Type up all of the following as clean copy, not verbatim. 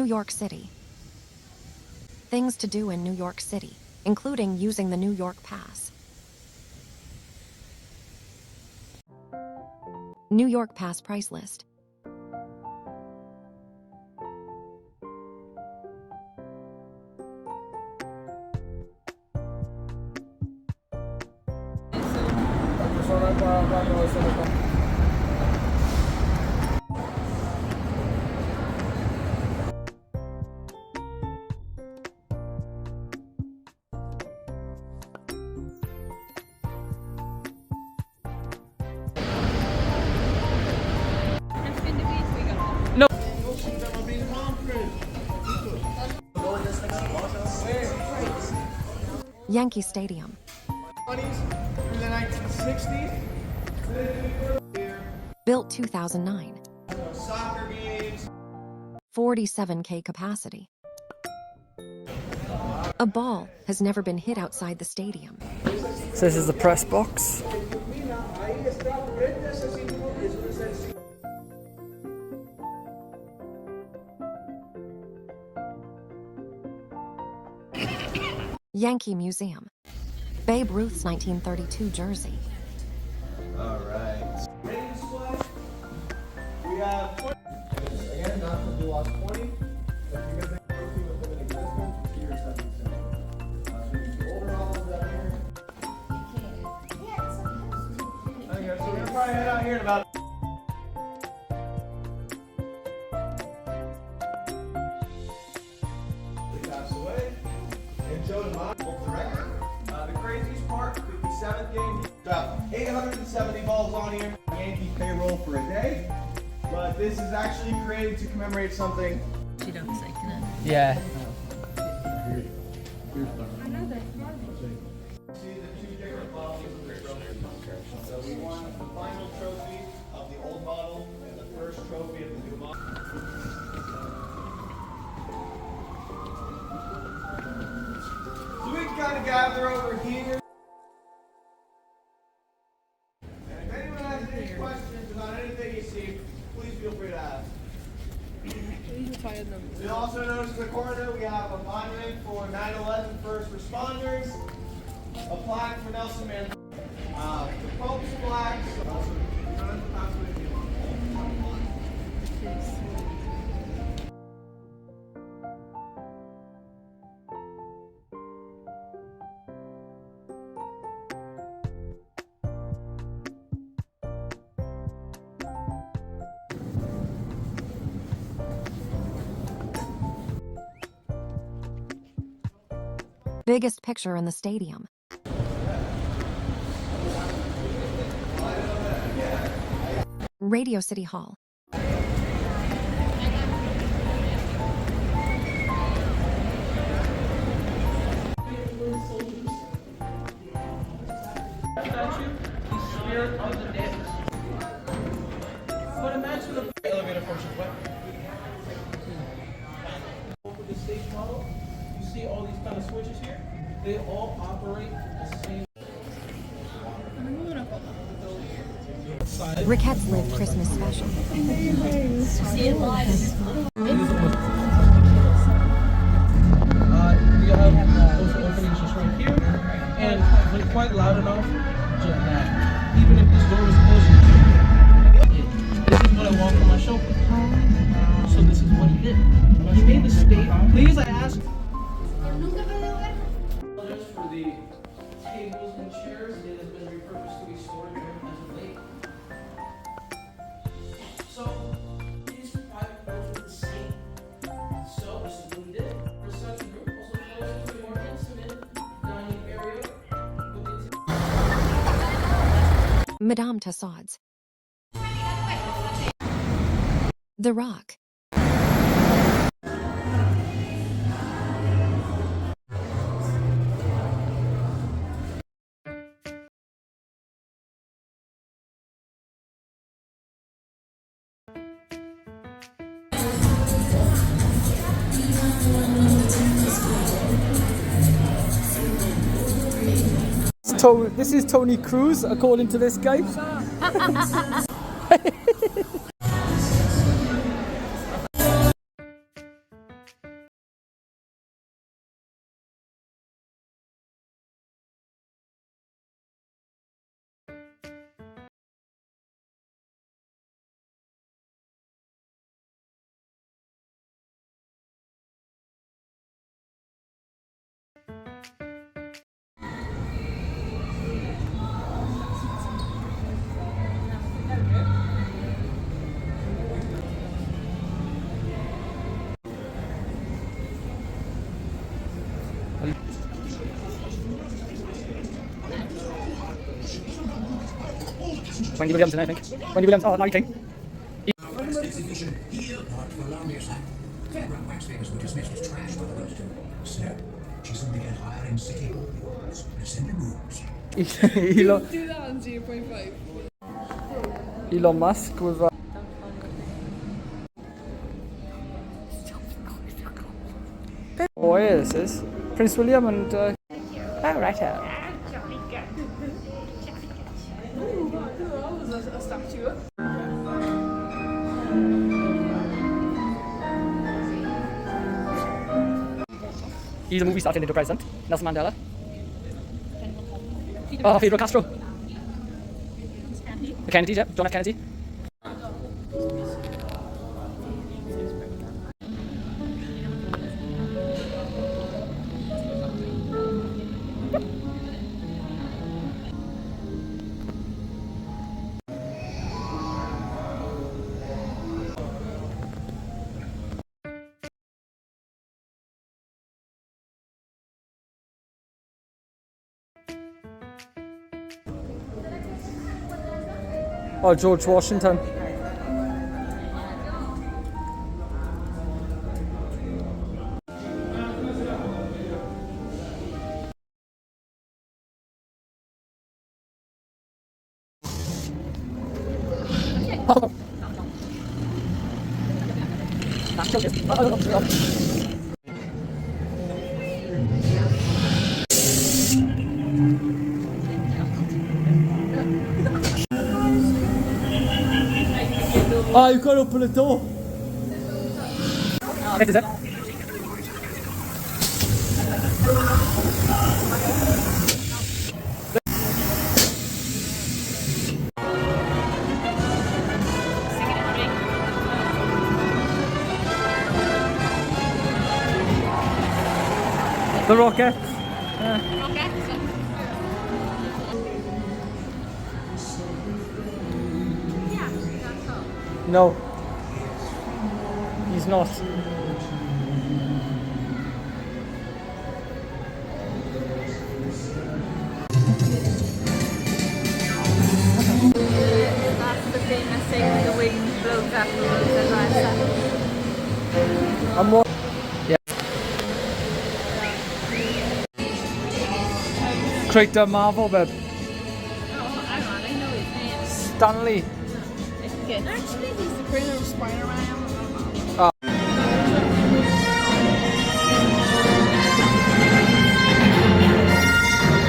York City. Things to do in New York City, including using the New York Pass. New York Pass price list. Yankee Stadium. 20s through the 1960s. Built 2009. Soccer games. 47K capacity. A ball has never been hit outside the stadium. So this is the press box. Yankee Museum. Babe Ruth's 1932 jersey. All right. We have 20. Again, not to do lost 20. But you're going to make trophy with limited investment. Here's 7%. So you can older models down here. Okay, so we're going to probably head out here in about. Pass away. And Joe DeMont holds the record. The craziest part, 57th game, about 870 balls on here. Yankee payroll for a day. But this is actually created to commemorate something. She don't say, can I? Yeah. See the two different models of the trophy. So we want the final trophy of the old model and the first trophy of the new model. So we can kind of gather over here. And if anyone has any questions about anything you see, please feel free to ask. You'll also notice in the corner we have a monument for 9/11 first responders, a plaque for Nelson Mandela, the Pope's flag. Biggest picture in the stadium. Radio City Hall. Statue, the spirit of the dead. But imagine the elevator function wet. For the stage model, you see all these kind of switches here. They all operate the same. Ricketts Live Christmas Special. See it live. We have those openings just right here, and when quite loud enough, just that even if this door is closed, this is what I want for my chauffeur. So this is what he did. He made the state. Please, I ask. For the tables and chairs, it has been repurposed to be stored here as of late. So these five floors are the same. So this is what we did. Reception room also closes to a more intimate dining area. Madame Tussauds. The Rock. This is Tony Cruz, according to this guy. Wendy Williamson, I think. Wendy Williams, oh, Larry King. Exhibition here not for longest. Fairground Wax Vegas were dismissed as trash by the Welsh. So, she soon began hiring city bodyguards and assembling rooms. Elon, Do that on 0.5. Elon Musk with... Oh, yeah, this is Prince William and... Oh, right here. That was a statue. He's a movie star turned into president. Nelson Mandela. Oh, Fidel Castro. The Kennedys, yeah. John F. Kennedy. Oh, George Washington. Oh, you can't open the door. This is it. The rocket. No, he's not. That's the famous thing with the wings blows afterwards as I said. I'm more. Yeah. Creator Marvel, babe. Oh, hang on, I know his name. Stanley. Actually, he's the creator of Spider-Man.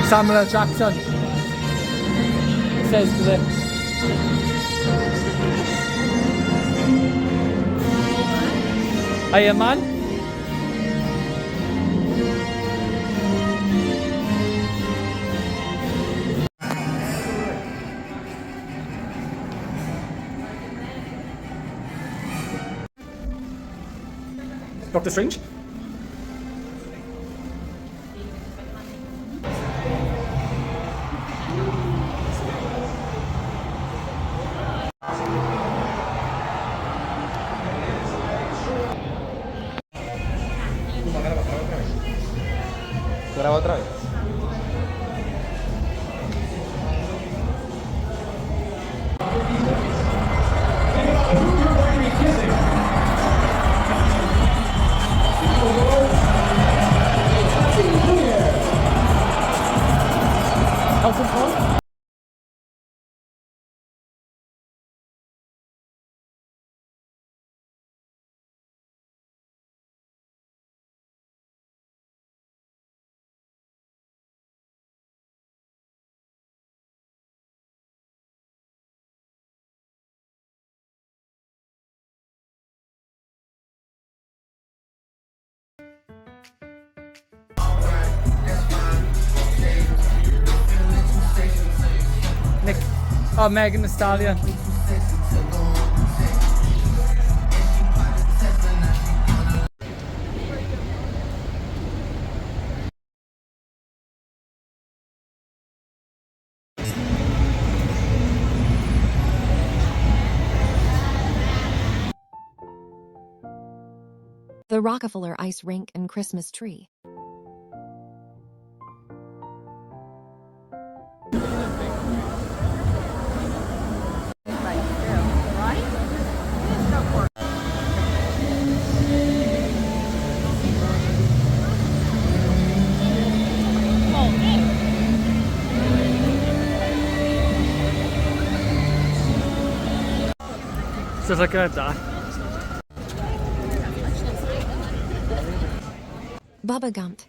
Samuel L. Jackson. Says to the. Iron Man. Doctor Strange. Graba otra vez. Elton John. Nick. Oh, Megan Thee Stallion. The Rockefeller Ice Rink and Christmas Tree. Just looking at that. Bubba Gump.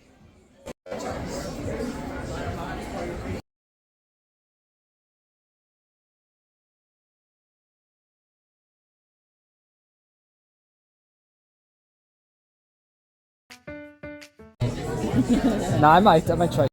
No, I might try.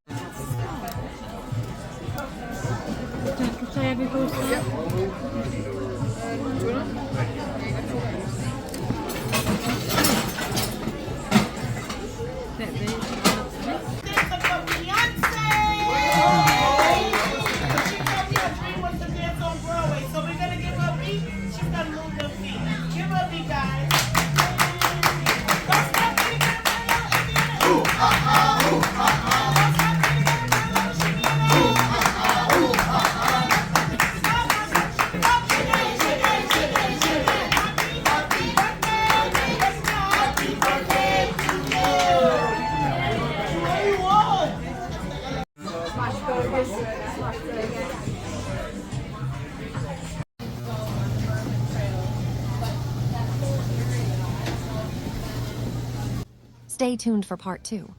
Stay tuned for part 2.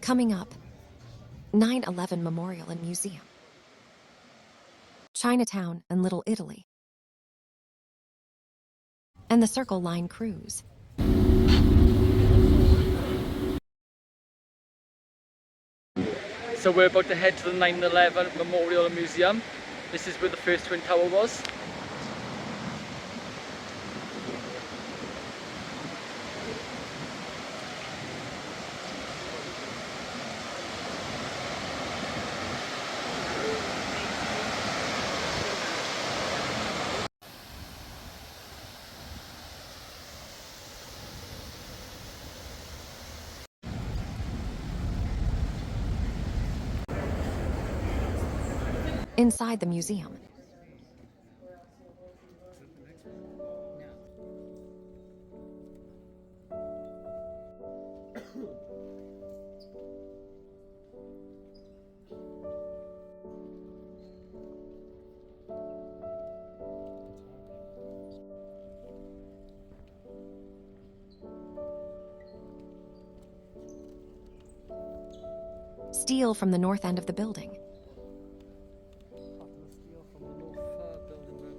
Coming up, 9/11 Memorial and Museum, Chinatown and Little Italy, and the Circle Line Cruise. So we're about to head to the 9/11 Memorial and Museum. This is where the first Twin Tower was. Inside the museum, steel from the north end of the building, Steel from the north building,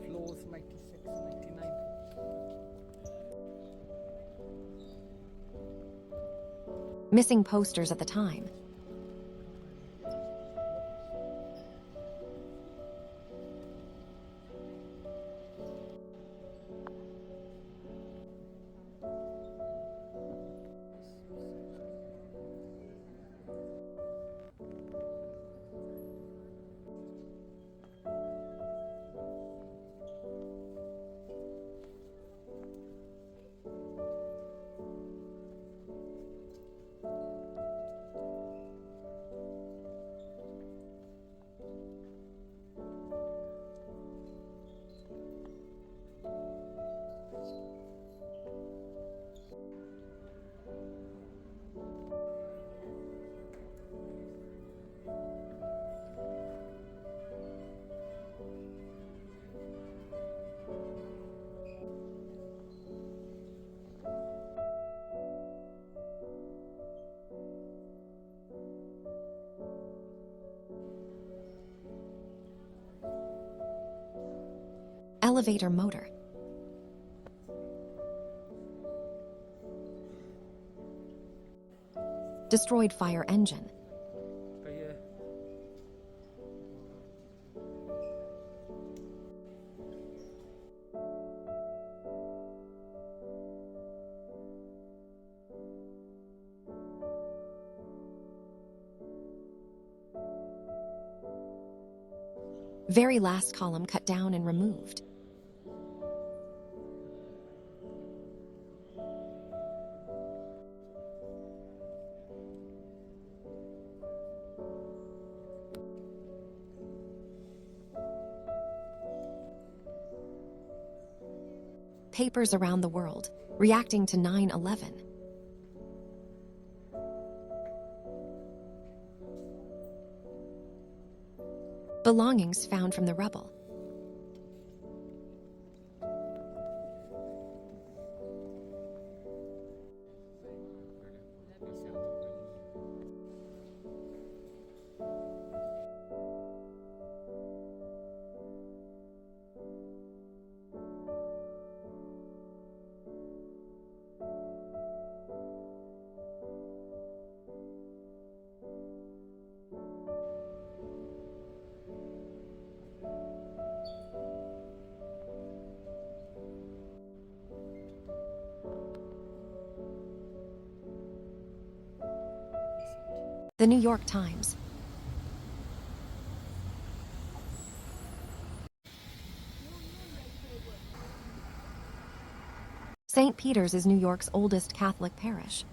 floors 96, 99. missing posters at the time, elevator motor, destroyed fire engine, But yeah. very last column cut down and removed, papers around the world reacting to 9/11. Belongings found from the rubble. The New York Times. St. Peter's is New York's oldest Catholic parish.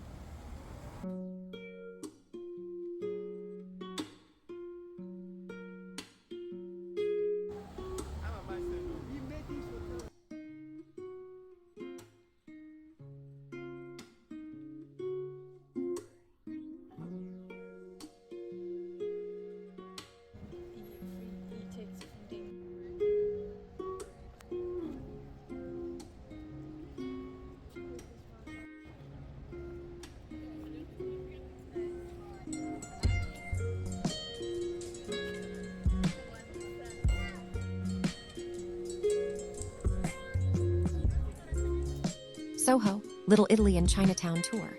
Soho, Little Italy and Chinatown tour.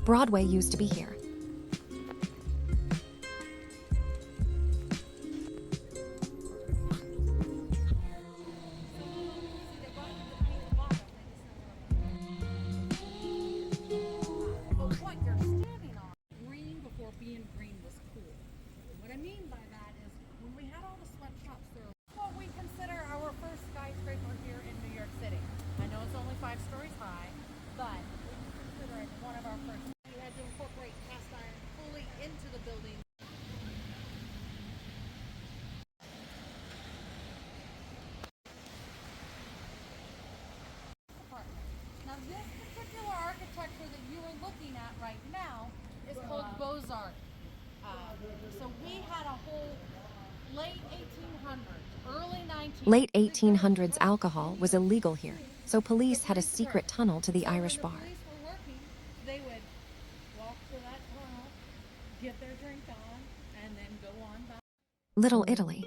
Broadway used to be here. But what you're standing on, green before being green was cool. What I mean by that is when we had all the sweatshops there, what we consider our first skyscraper here in New York City. I know it's only 5 stories high, but we consider it one of our first. We had to incorporate cast iron fully into the building. Now this particular architecture that you are looking at right now is called Beaux-Arts. So we had a whole late 1800s, early 1900s. Late 1800s alcohol was illegal here, so police had a secret tunnel to the Irish bar. When the police were working, they would walk to that tunnel, get their drink on, and then go on back. Little Italy.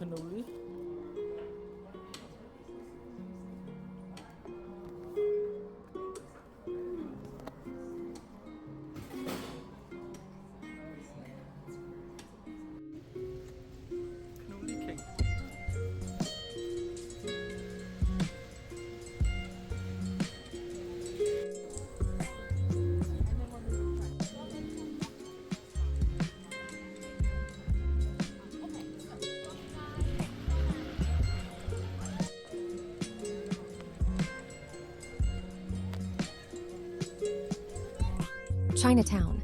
Cannoli. Cannoli King. Chinatown.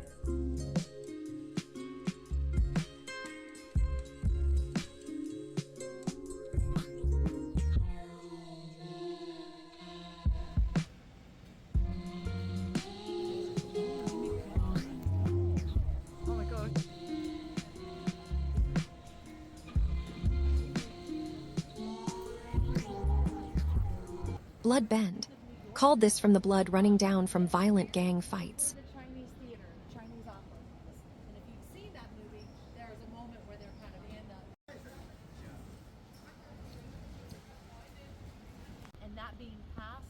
Oh my god. Blood Bend. Called this from the blood running down from violent gang fights. The Chinese theater, Chinese opera. And if you've seen that movie, there is a moment where they're kind of in the... And that being passed...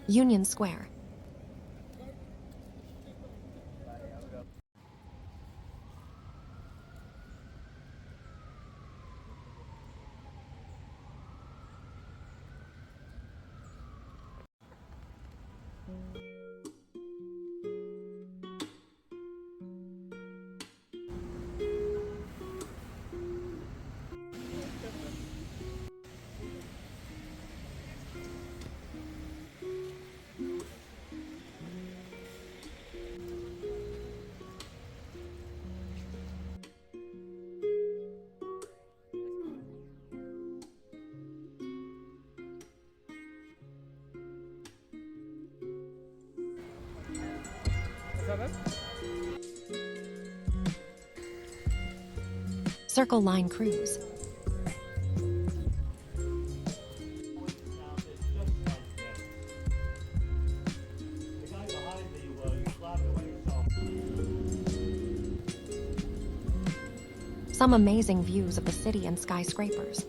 Union Square. Circle Line Cruise. Some amazing views of the city and skyscrapers.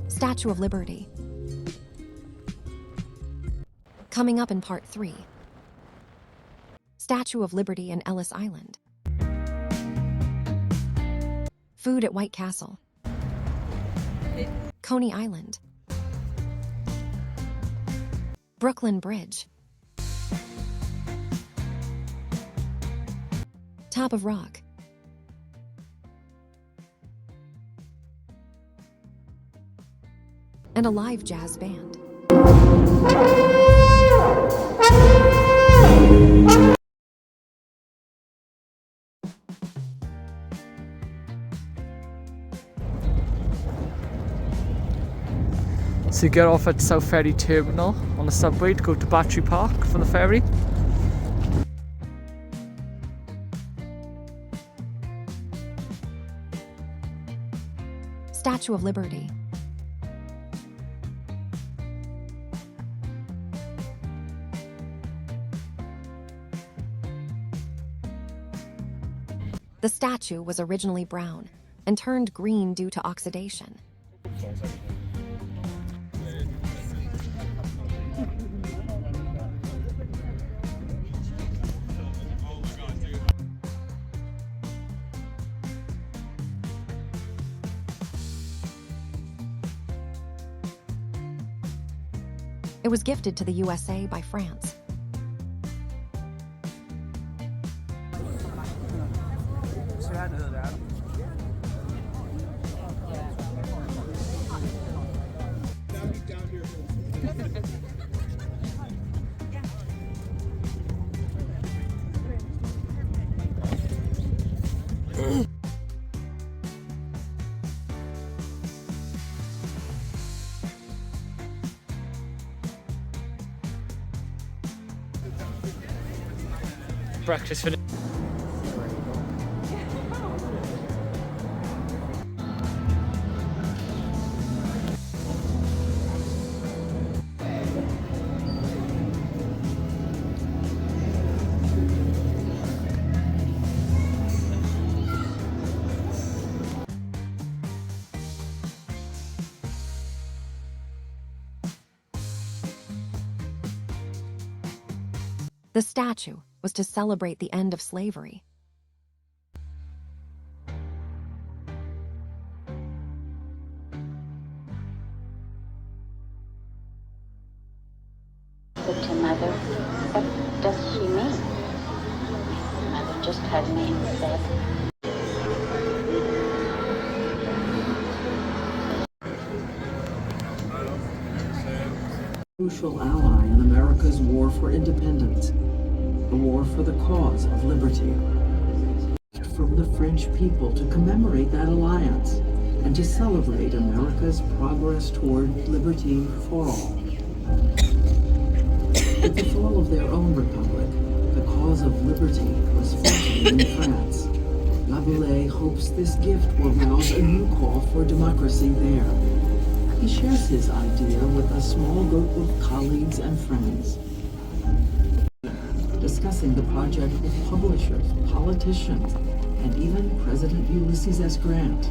Statue of Liberty. Coming up in part 3. Statue of Liberty in Ellis Island. Food at White Castle. Coney Island. Brooklyn Bridge. Top of Rock. And a live jazz band. So you get off at South Ferry Terminal on the subway to go to Battery Park for the ferry. Statue of Liberty. The statue was originally brown and turned green due to oxidation. It was gifted to the USA by France. Breakfast for The statue was to celebrate the end of slavery. Said to Mother, what does she mean? Mother just hugged me and said, crucial ally in America's war for independence, the war for the cause of liberty. From the French people to commemorate that alliance and to celebrate America's progress toward liberty for all. With the fall of their own republic, the cause of liberty was faltering in France. Laboulaye hopes this gift will rouse a new call for democracy there. He shares his idea with a small group of colleagues and friends, discussing the project with publishers, politicians, and even President Ulysses S. Grant.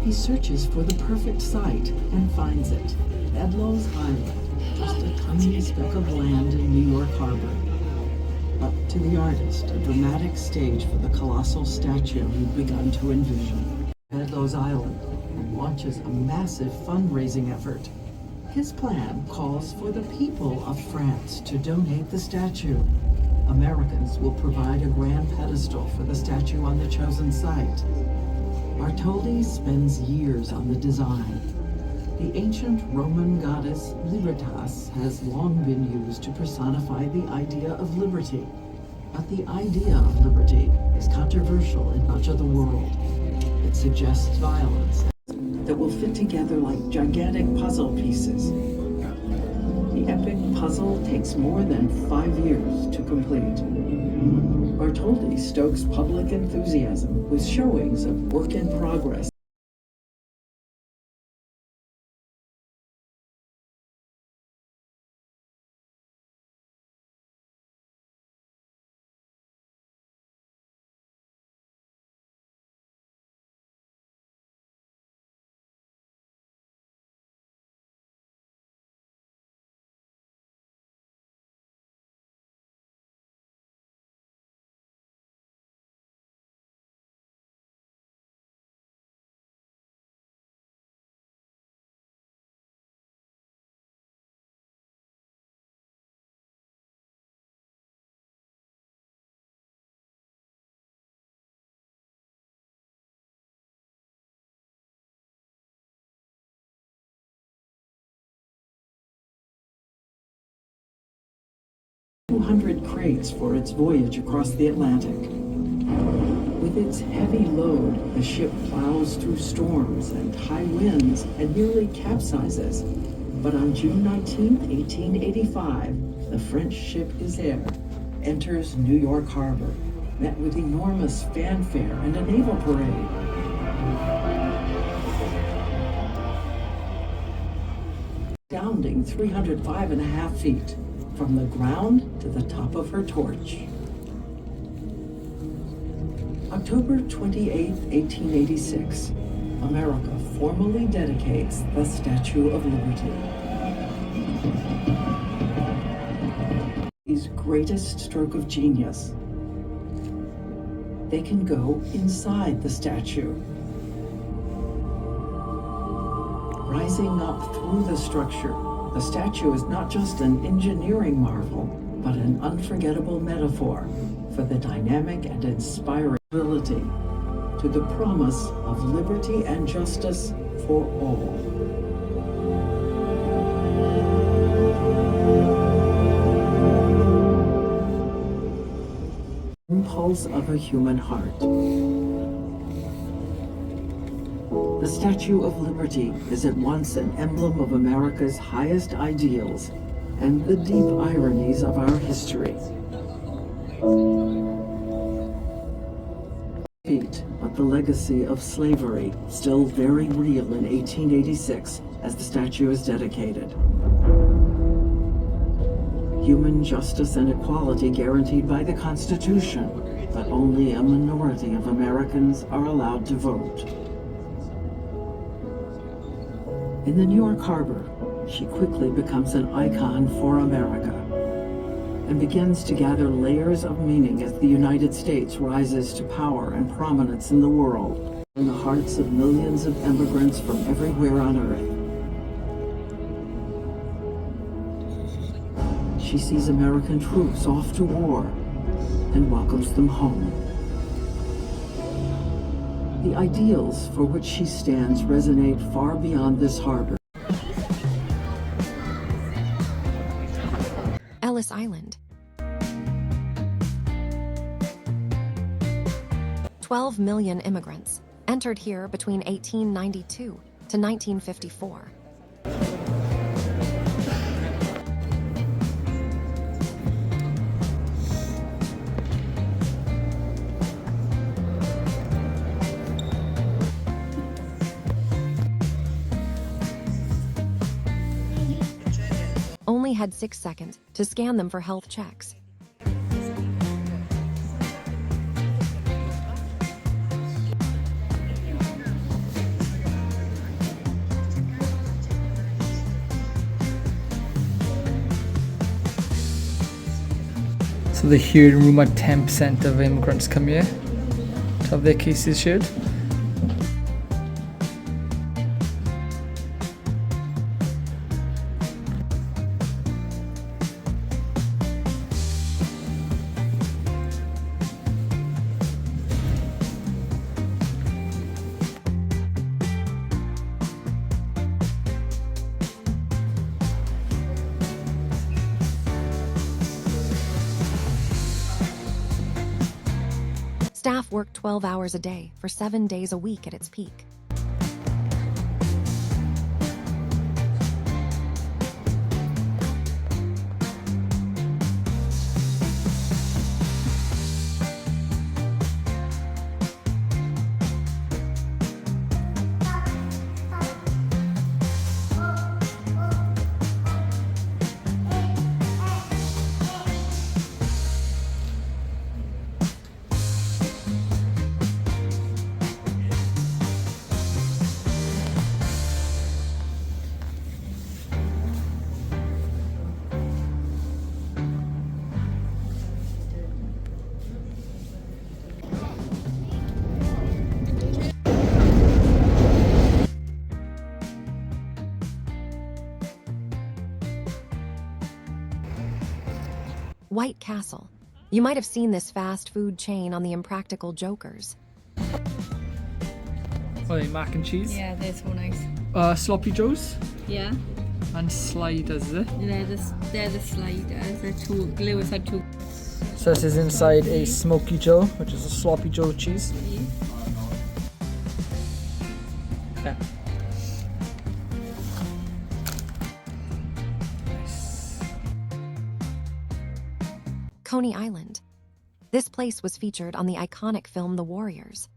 He searches for the perfect site and finds it, Bedloe's Island, just a tiny speck of land in New York Harbor. But to the artist, a dramatic stage for the colossal statue he'd begun to envision. Bedloe's Island launches a massive fundraising effort. His plan calls for the people of France to donate the statue. Americans will provide a grand pedestal for the statue on the chosen site. Bartholdi spends years on the design. The ancient Roman goddess Libertas has long been used to personify the idea of liberty. But the idea of liberty is controversial in much of the world. It suggests violence that will fit together like gigantic puzzle pieces. The epic puzzle takes more than 5 years to complete. Bartholdi stokes public enthusiasm with showings of work in progress. Hundred crates for its voyage across the Atlantic. With its heavy load, the ship plows through storms and high winds and nearly capsizes. But on June 19, 1885, the French ship is there, enters New York Harbor, met with enormous fanfare and a naval parade. Astounding 305.5 feet. From the ground to the top of her torch. October 28, 1886, America formally dedicates the Statue of Liberty. His greatest stroke of genius. They can go inside the statue. Rising up through the structure, the statue is not just an engineering marvel, but an unforgettable metaphor for the dynamic and inspiring ability to the promise of liberty and justice for all. Impulse of a human heart. The Statue of Liberty is at once an emblem of America's highest ideals and the deep ironies of our history. But the legacy of slavery, still very real in 1886 as the statue is dedicated. Human justice and equality guaranteed by the Constitution, but only a minority of Americans are allowed to vote. In the New York Harbor, she quickly becomes an icon for America and begins to gather layers of meaning as the United States rises to power and prominence in the world, in the hearts of millions of immigrants from everywhere on Earth. She sees American troops off to war and welcomes them home. The ideals for which she stands resonate far beyond this harbor. Ellis Island. 12 million immigrants entered here between 1892 to 1954. only had 6 seconds to scan them for health checks. So the hearing room at 10% of immigrants come here to have their cases heard. Staff worked 12 hours a day for 7 days a week at its peak. White Castle. You might have seen this fast food chain on the Impractical Jokers. Oh, mac and cheese. Yeah, they're so nice. Sloppy joes Yeah, and sliders, is it? they're the sliders. They're two. Lewis had two. So this is inside a smoky joe, which is a sloppy joe cheese. Yeah. Coney Island. This place was featured on the iconic film The Warriors.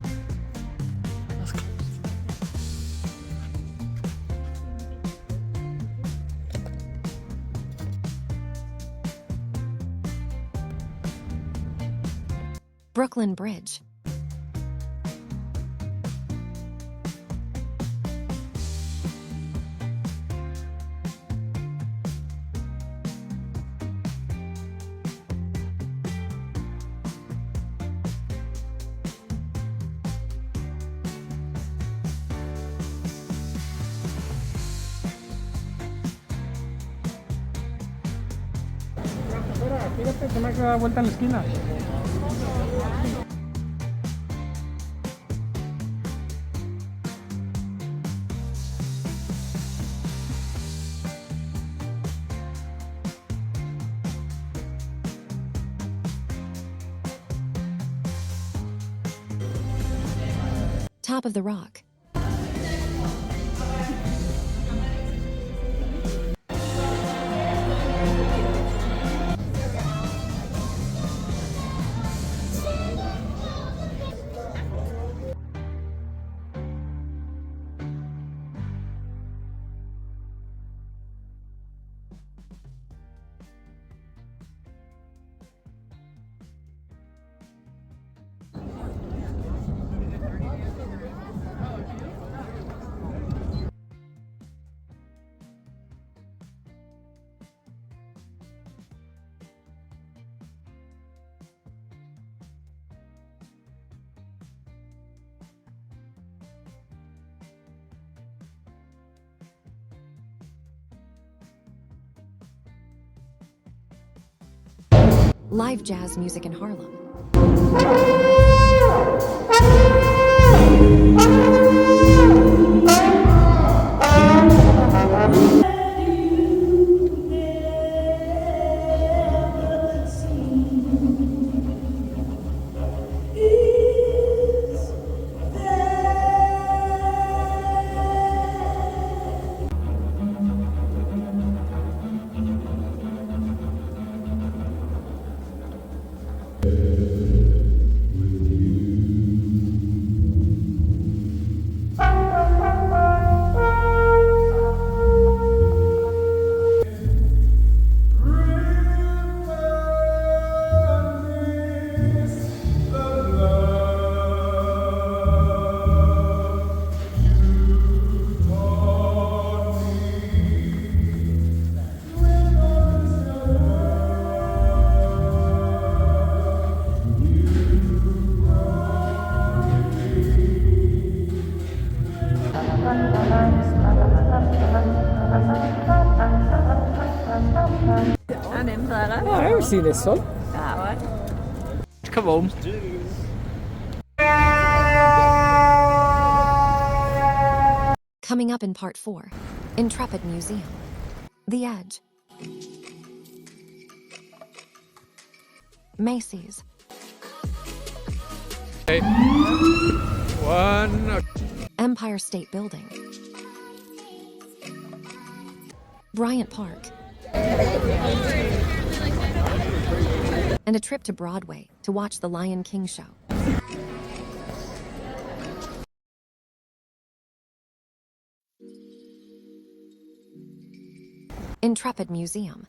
Brooklyn Bridge. Fíjate, se me ha dado vuelta en la esquina. Top of the Rock. Live jazz music in Harlem. I've seen this one. That one. Come on. Coming up in part 4, Intrepid Museum, The Edge, Macy's, Okay. 1. Empire State Building, Bryant Park, and a trip to Broadway to watch the Lion King show. Intrepid Museum,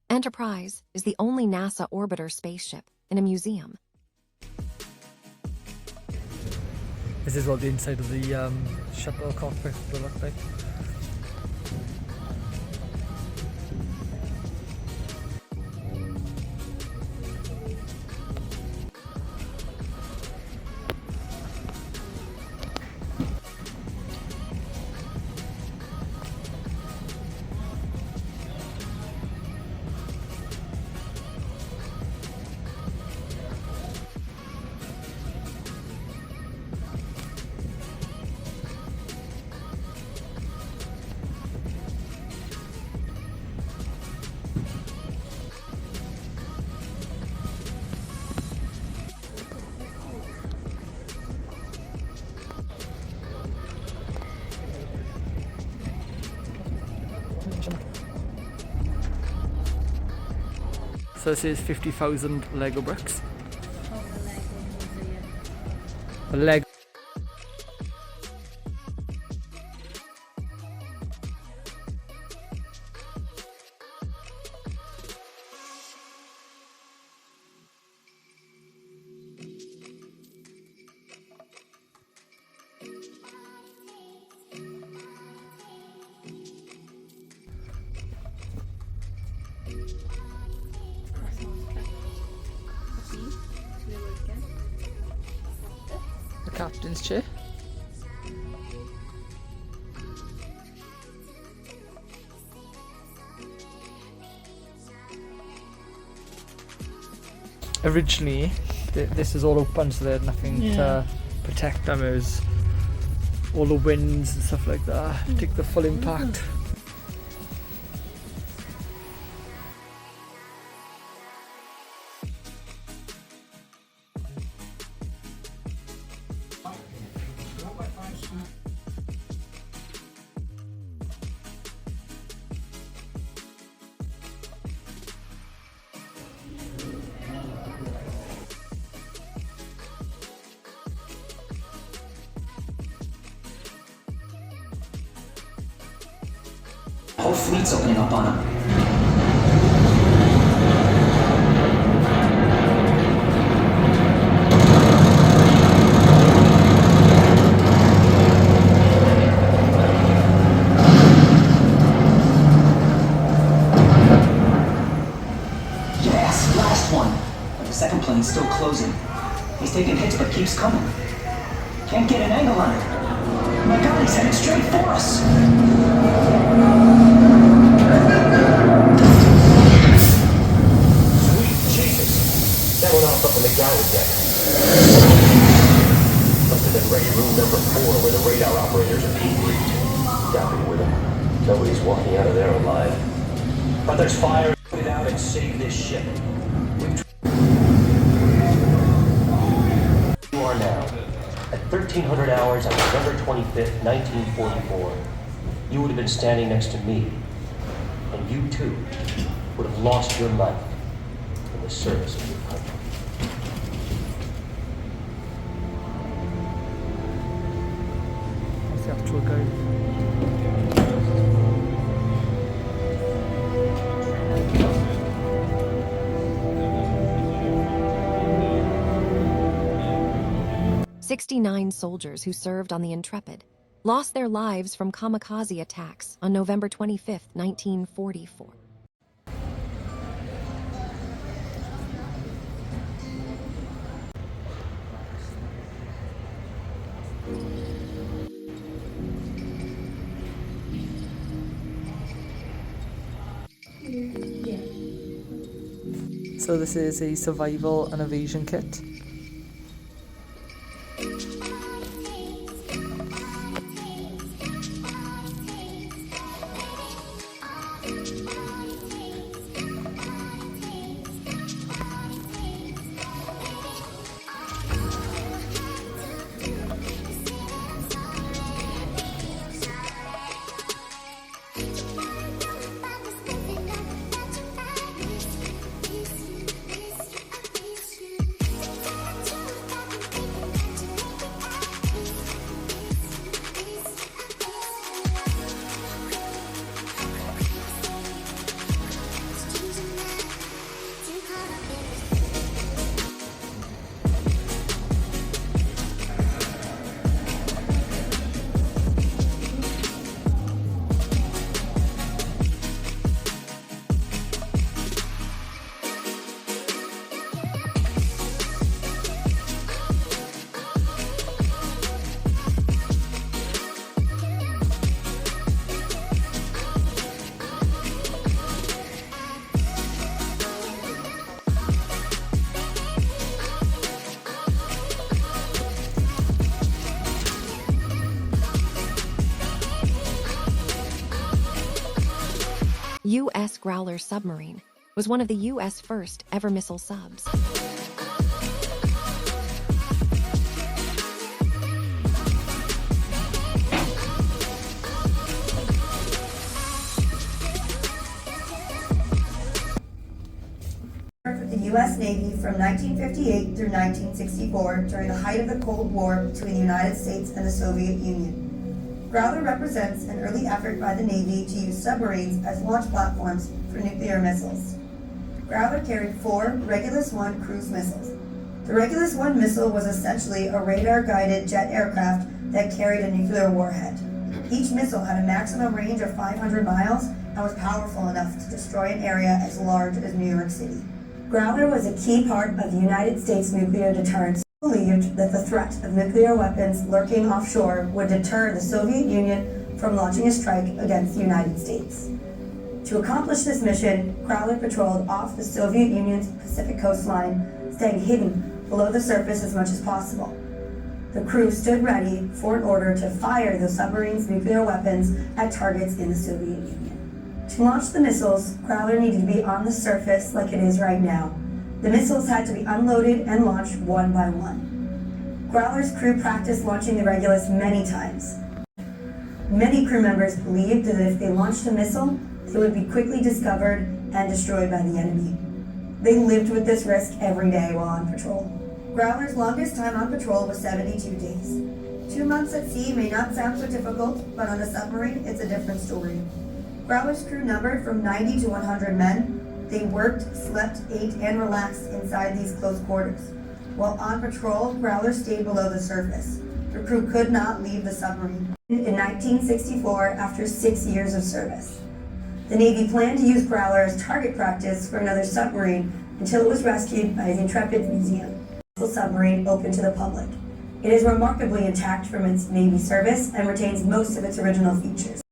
Enterprise is the only NASA orbiter spaceship in a museum. This is what the inside of the shuttle cockpit will look like. So this is 50,000 Lego bricks. A Lego. The captain's chair. Originally, this is all open, so they had nothing to protect them. It was all the winds and stuff like that. Take the full impact. Whole fleet's opening up on them. Yes, last one. But the second plane's still closing. He's taking hits but keeps coming. Can't get an angle on it. My God, he's headed straight for us. Sweet Jesus! That went off up on the galley deck. Must have been ready room number 4 where the radar operators are being briefed. Got me with them. Nobody's walking out of there alive. But there's fire. Put it out and save this ship. are now. At 1300 hours on November 25th, 1944, you would have been standing next to me, and you too would have lost your life in the service of your country. That's the actual guy. 69 soldiers who served on the Intrepid lost their lives from kamikaze attacks on November 25, 1944. So this is a survival and evasion kit. U.S. Growler submarine was one of the U.S. first ever missile subs. With the U.S. Navy from 1958 through 1964 during the height of the Cold War between the United States and the Soviet Union. Growler represents an early effort by the Navy to use submarines as launch platforms for nuclear missiles. Growler carried 4 Regulus-1 cruise missiles. The Regulus-1 missile was essentially a radar-guided jet aircraft that carried a nuclear warhead. Each missile had a maximum range of 500 miles and was powerful enough to destroy an area as large as New York City. Growler was a key part of the United States nuclear deterrence. Believed that the threat of nuclear weapons lurking offshore would deter the Soviet Union from launching a strike against the United States. To accomplish this mission, Growler patrolled off the Soviet Union's Pacific coastline, staying hidden below the surface as much as possible. The crew stood ready for an order to fire the submarine's nuclear weapons at targets in the Soviet Union. To launch the missiles, Growler needed to be on the surface like it is right now. The missiles had to be unloaded and launched one by one. Growler's crew practiced launching the Regulus many times. Many crew members believed that if they launched a missile, it would be quickly discovered and destroyed by the enemy. They lived with this risk every day while on patrol. Growler's longest time on patrol was 72 days. 2 months at sea may not sound so difficult, but on a submarine, it's a different story. Growler's crew numbered from 90 to 100 men. They worked, slept, ate, and relaxed inside these close quarters. While on patrol, Growler stayed below the surface. The crew could not leave the submarine. In 1964, after 6 years of service, the Navy planned to use Growler as target practice for another submarine until it was rescued by the Intrepid Museum, a submarine open to the public. It is remarkably intact from its Navy service and retains most of its original features.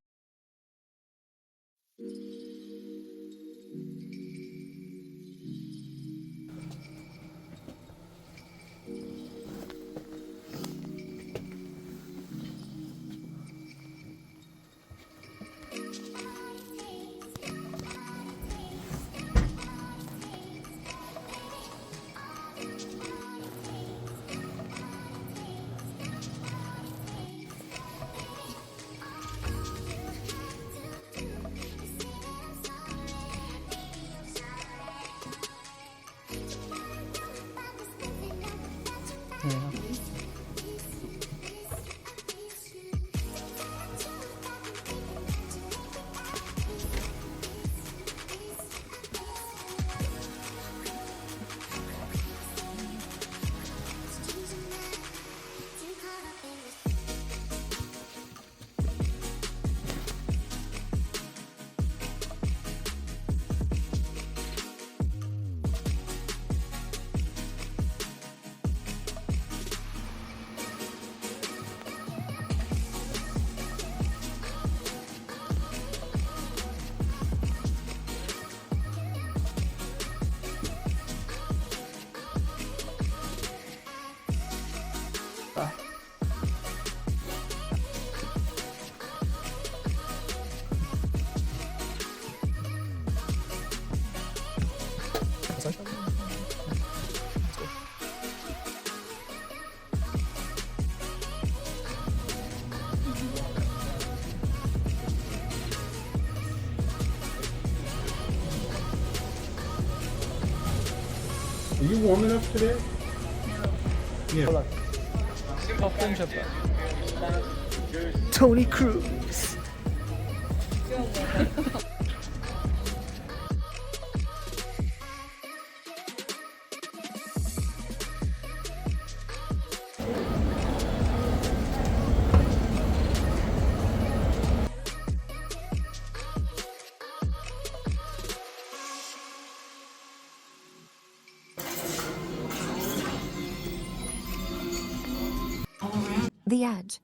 Are you warm enough today? Yeah. Popcorn jumper. Tony Cruz. The Edge.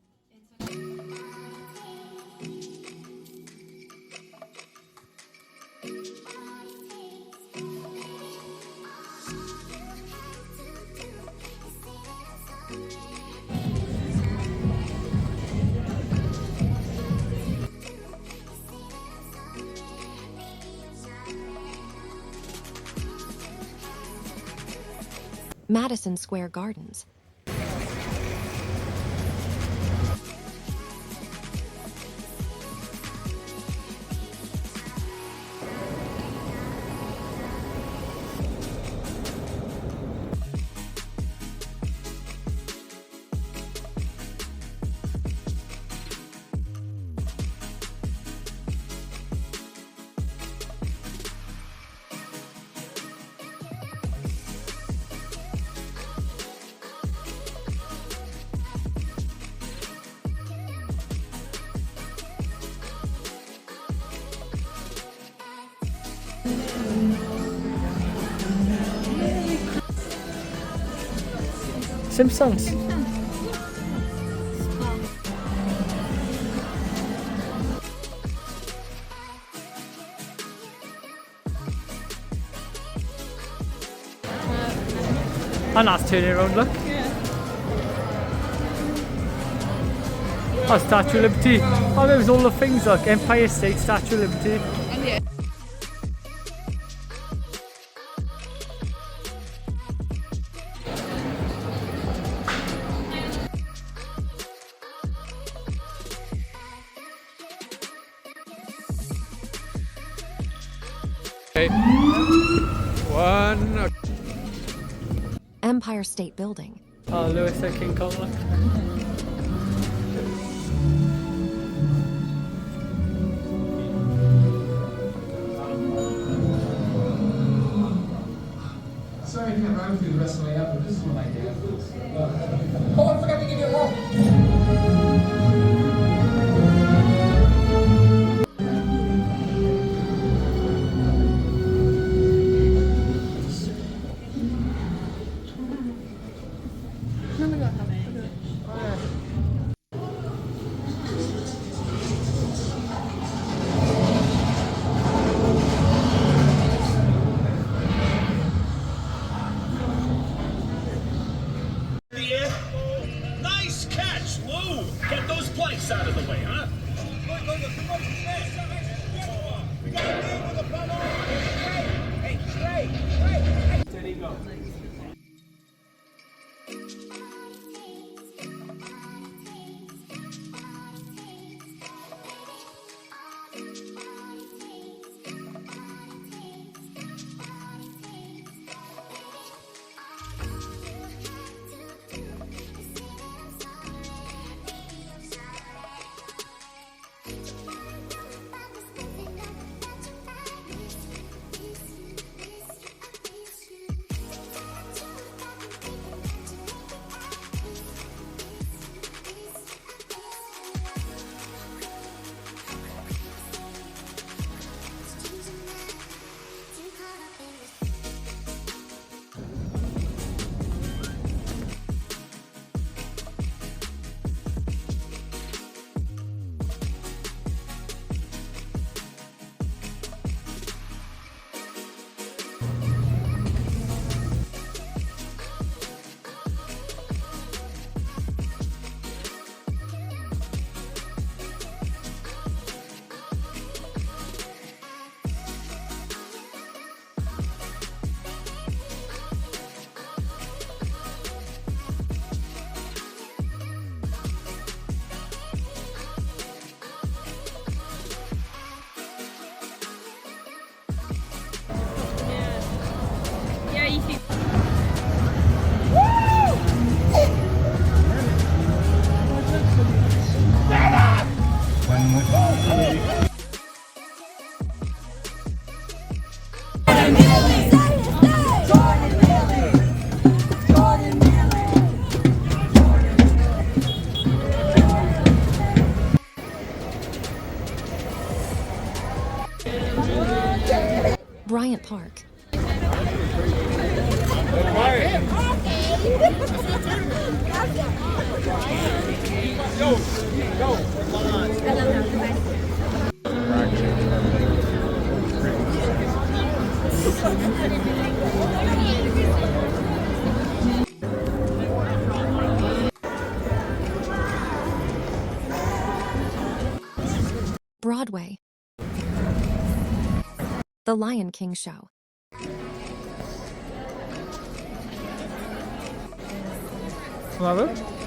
Madison Square Gardens. Simpsons. And that's turning around, look. Oh, Statue of Liberty. Oh, there was all the things, like Empire State, Statue of Liberty. Okay. One. Empire State Building. Oh, Lewis at King Kong, look. Sorry I can't run with you the rest of the way up, but this is what I did. Oh, I forgot to give you a roll. Nice catch, Lou! Get those planks out of the way, huh? We got a deal with a bum on. Hey, straight! Steady, go. Broadway. The Lion King Show. Love it.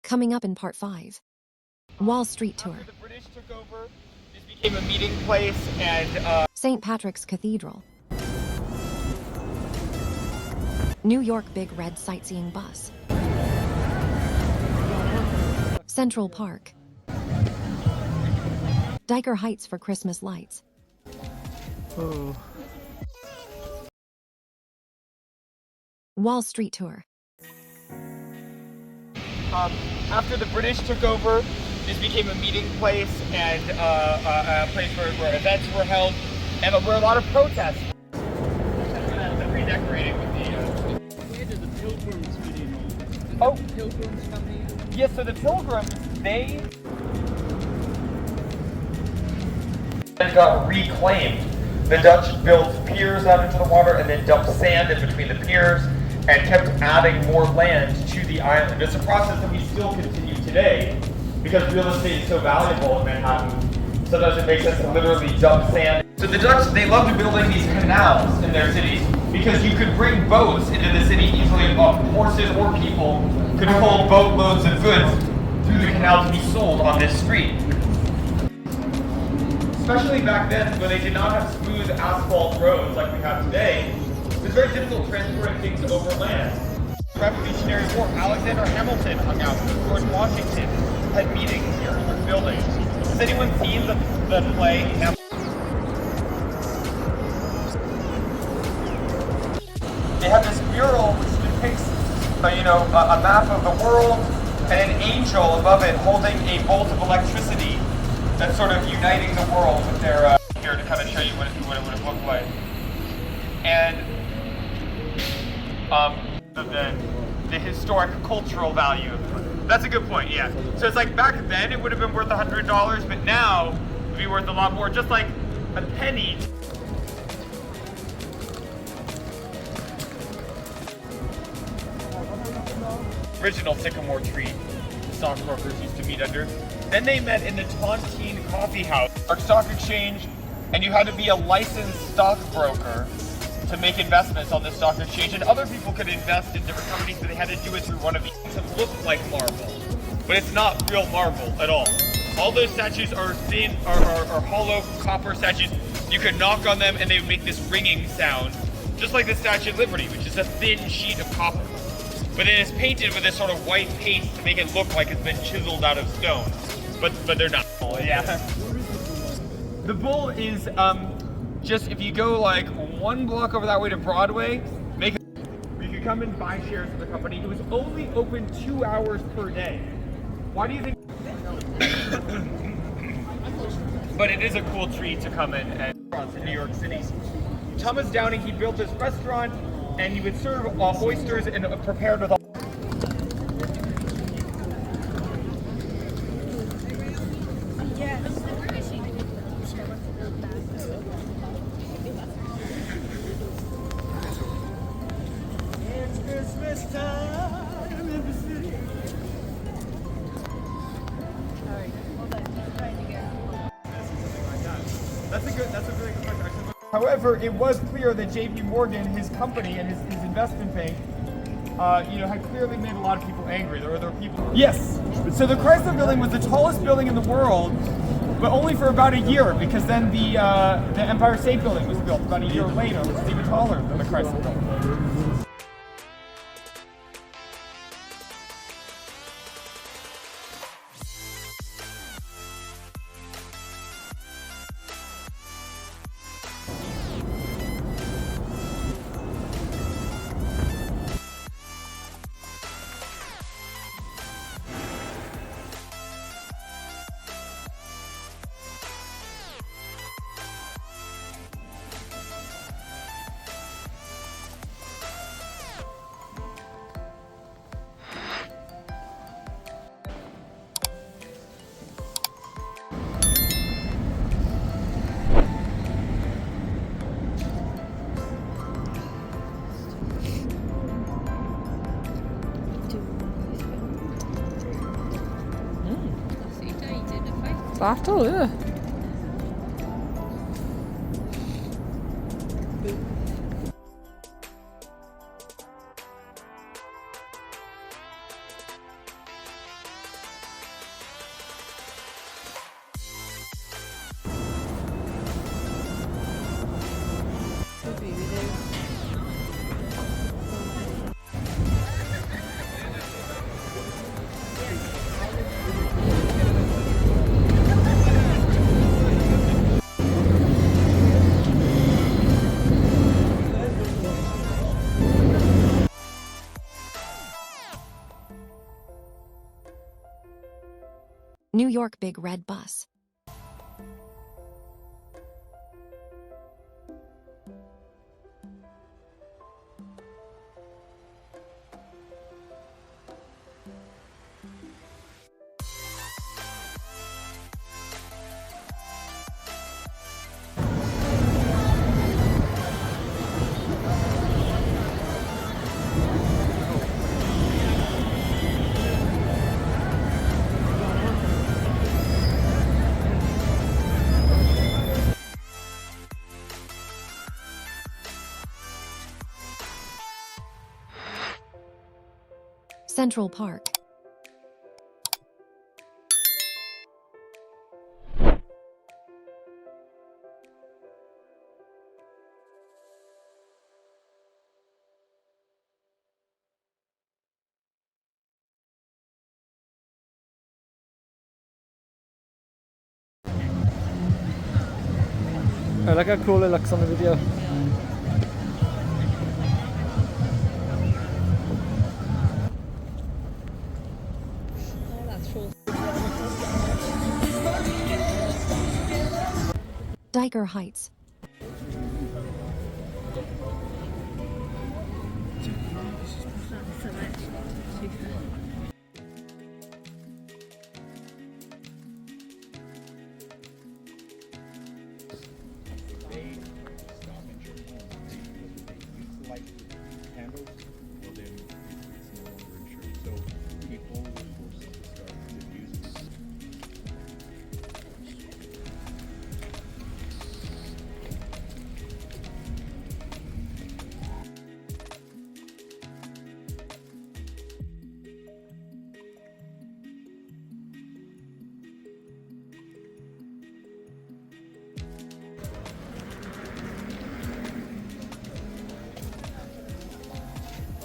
Coming up in part 5. Wall Street Tour. After the British took over, this became a meeting place and St. Patrick's Cathedral. New York Big Red Sightseeing Bus. Central Park. Diker Heights for Christmas lights. Oh. Wall Street Tour. after the British took over, this became a meeting place and a place where events were held and where a lot of protests. They're redecorating with the Pilgrims video. Oh, Pilgrims coming. Yes, so the Pilgrims, they got reclaimed. The Dutch built piers out into the water and then dumped sand in between the piers and kept adding more land to the island. It's a process that we still continue today because real estate is so valuable in Manhattan. Sometimes it makes sense to literally dump sand. So the Dutch, they loved building these canals in their cities because you could bring boats into the city easily. Horses or people could pull boatloads of goods through the canal to be sold on this street. Especially back then when they did not have smooth asphalt roads like we have today, it was very difficult transporting things over land. Revolutionary War, Alexander Hamilton hung out with George Washington, had meetings here in this building. Has anyone seen the play Hamilton? They have this mural which depicts a map of the world and an angel above it holding a bolt of electricity that's sort of uniting the world with their here to kind of show you what it would have looked like. And the historic cultural value of it. That's a good point, yeah. So it's like back then it would have been worth $100, but now it would be worth a lot more, just like a penny. Original sycamore tree the stockbrokers used to meet under. Then they met in the Tontine Coffee House. Our stock exchange and you had to be a licensed stockbroker to make investments on the stock exchange, and other people could invest in different companies, but they had to do it through one of these. It looked like marble, but it's not real marble at all. All those statues are thin, are hollow copper statues. You could knock on them and they would make this ringing sound, just like the Statue of Liberty, which is a thin sheet of copper. But then it's painted with this sort of white paint to make it look like it's been chiseled out of stone. But they're not. Yeah. The bull is just, if you go like 1 block over that way to Broadway, you could come and buy shares of the company. It was only open 2 hours per day. Why do you think? But it is a cool treat to come in at restaurants in New York City. Thomas Downing, he built this restaurant and he would serve oysters and prepared with all. It's Christmas time in the city. That's a very good question, actually. However, it was clear that J.P. Morgan, his company and his investment bank, had clearly made a lot of people angry. There were people. Yes. So the Chrysler Building was the tallest building in the world, but only for about a year, because then the Empire State Building was built about a year later, which is even taller than the Chrysler Building. Battle, yeah. New York Big Red Bus. Central Park. I like how cool it looks on the video. Diker Heights.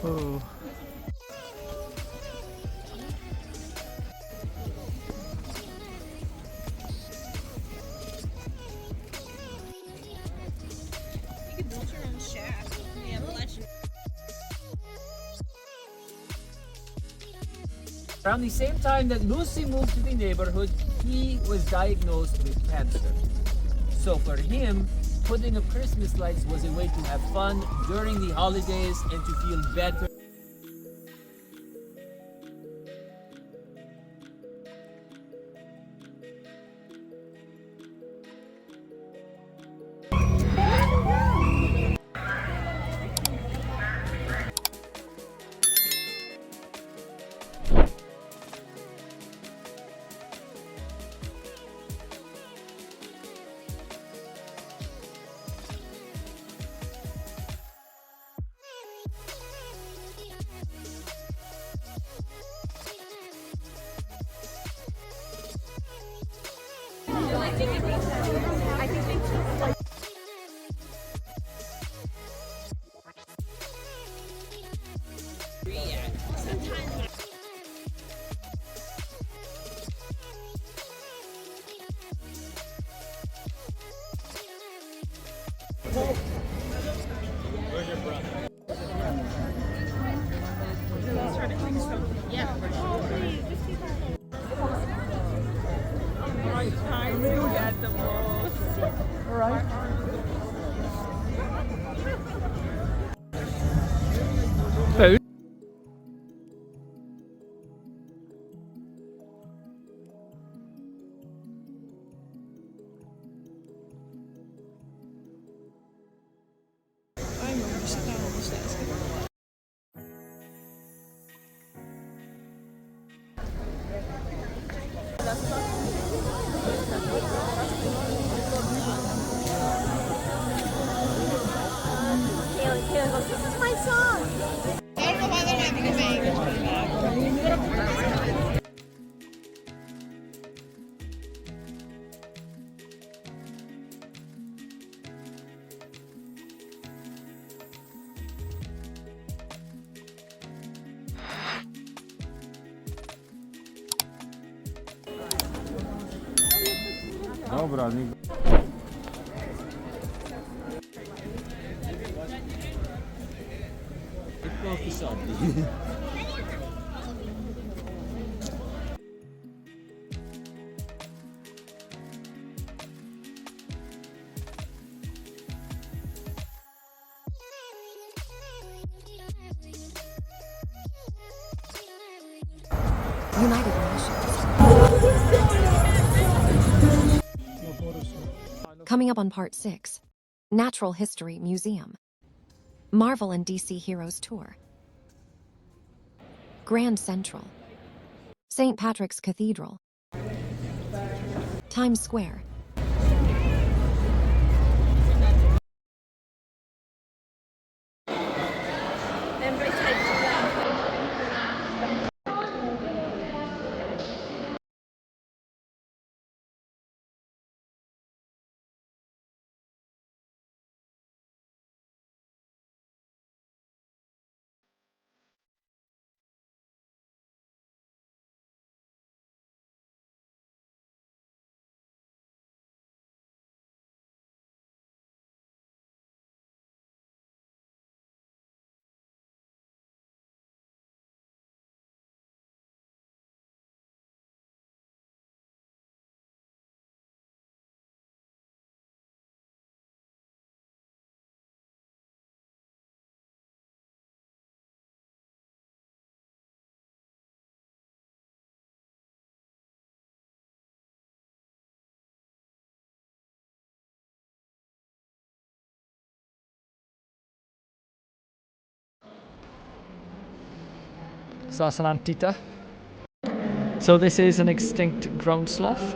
Oh. You can build your own shack. Yeah, flesh. Around the same time that Lucy moved to the neighborhood, he was diagnosed with cancer. So for him, putting up Christmas lights was a way to have fun during the holidays and to feel better. Where's your brother? Trying to get the most. All right. Food. Kayla goes, this is my song. I don't know why they're not giving. Dobra, nie. United Nations. Coming up on part 6, Natural History Museum. Marvel and DC Heroes Tour. Grand Central. St. Patrick's Cathedral. Times Square. So that's an antita. So this is an extinct ground sloth.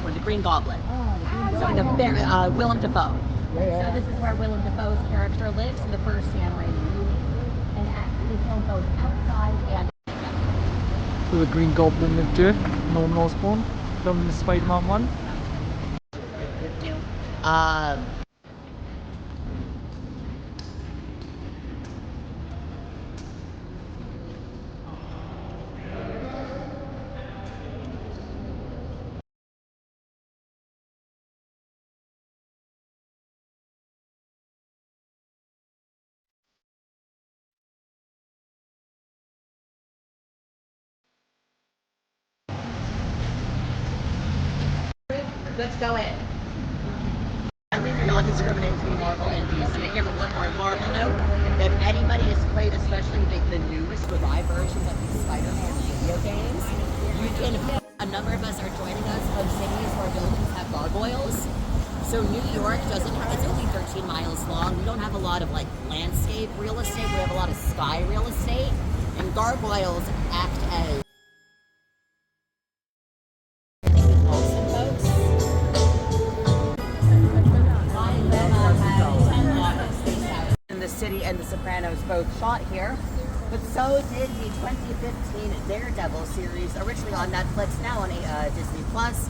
For the Green Goblin. So the Willem Dafoe. So this is where Willem Dafoe's character lives in the first handwriting movie, and actually filmed both outside and. So the Green Goblin lived here. Norman Osborn, filmed the Spider-Man one. Let's go in. I think you're not discriminating between Marvel and DC. Here's one more Marvel note. If anybody has played, especially the newest, the live versions of these Spider-Man video games, you can. A number of us are joining us from cities where buildings have gargoyles. So New York doesn't have, it's only 13 miles long. We don't have a lot of like landscape real estate. We have a lot of sky real estate. And gargoyles act as in the city and The Sopranos both shot here, but so did the 2015 Daredevil series, originally on Netflix, now on Disney Plus.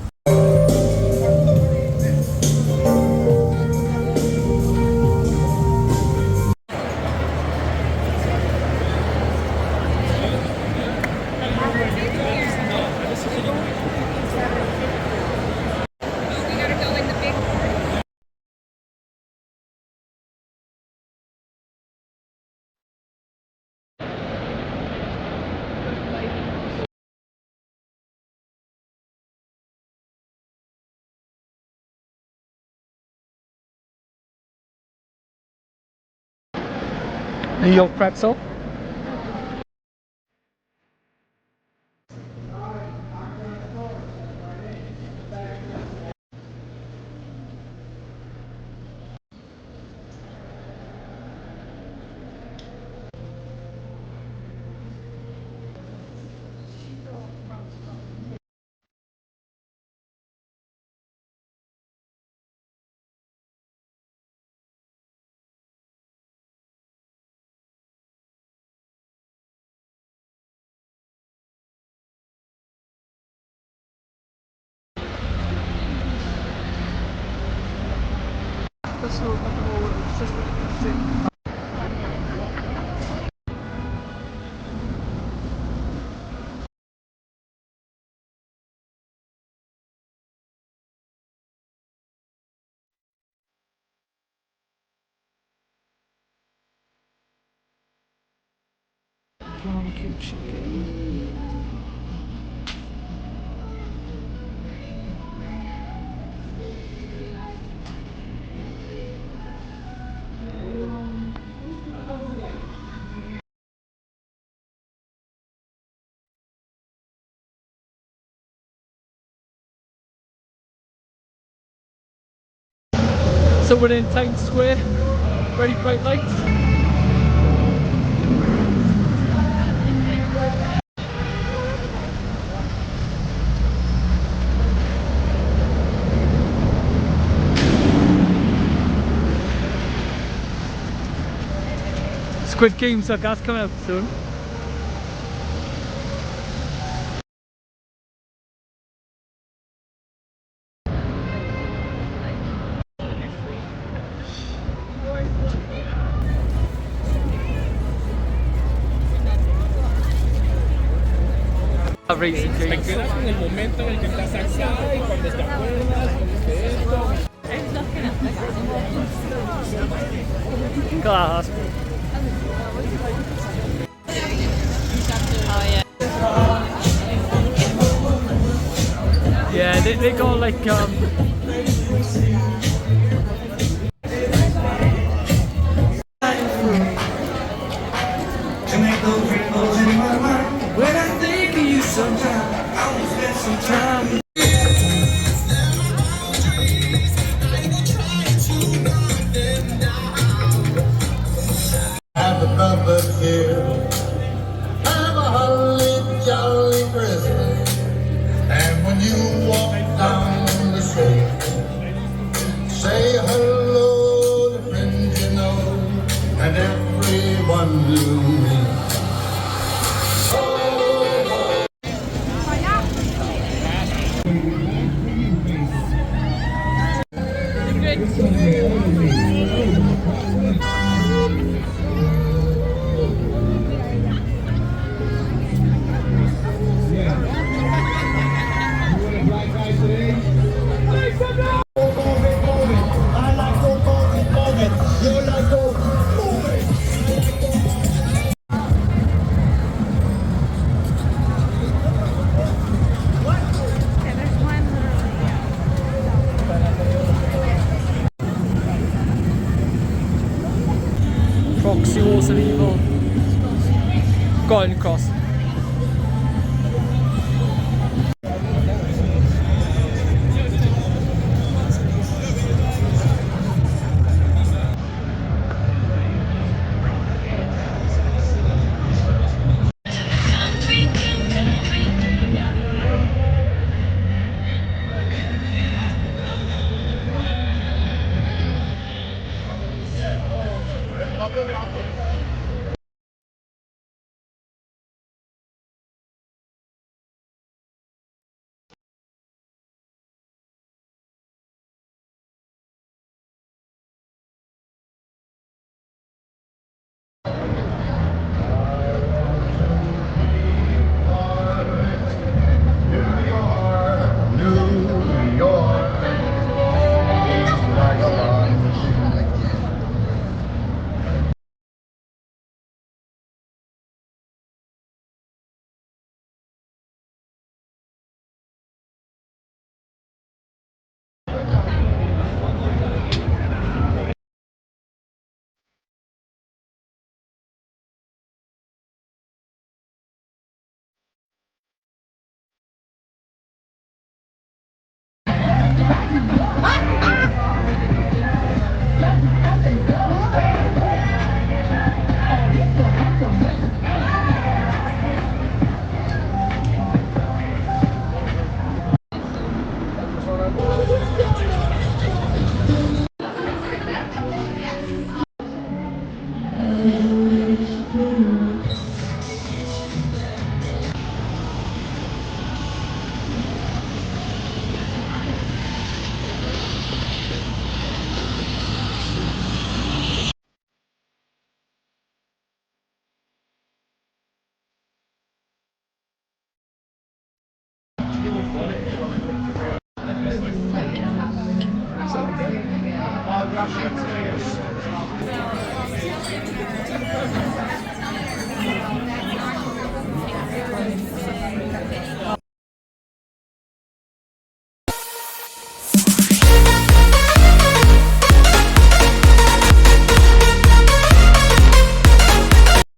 New York pretzel. Barbecue chicken. someone in Times Square. Very bright lights. Squid Game Sucker's coming out soon. Racing Te games. quedas en el momento en el que estás acá y cuando te acuerdas, Glass. Yeah, they got like When I think of you sometime, I will spend some time. Have another year. Have a holly jolly Christmas. And when you walk down the street, say hello to friends you know, and everyone you meet. Proxy Wars of Evil. Golden Cross.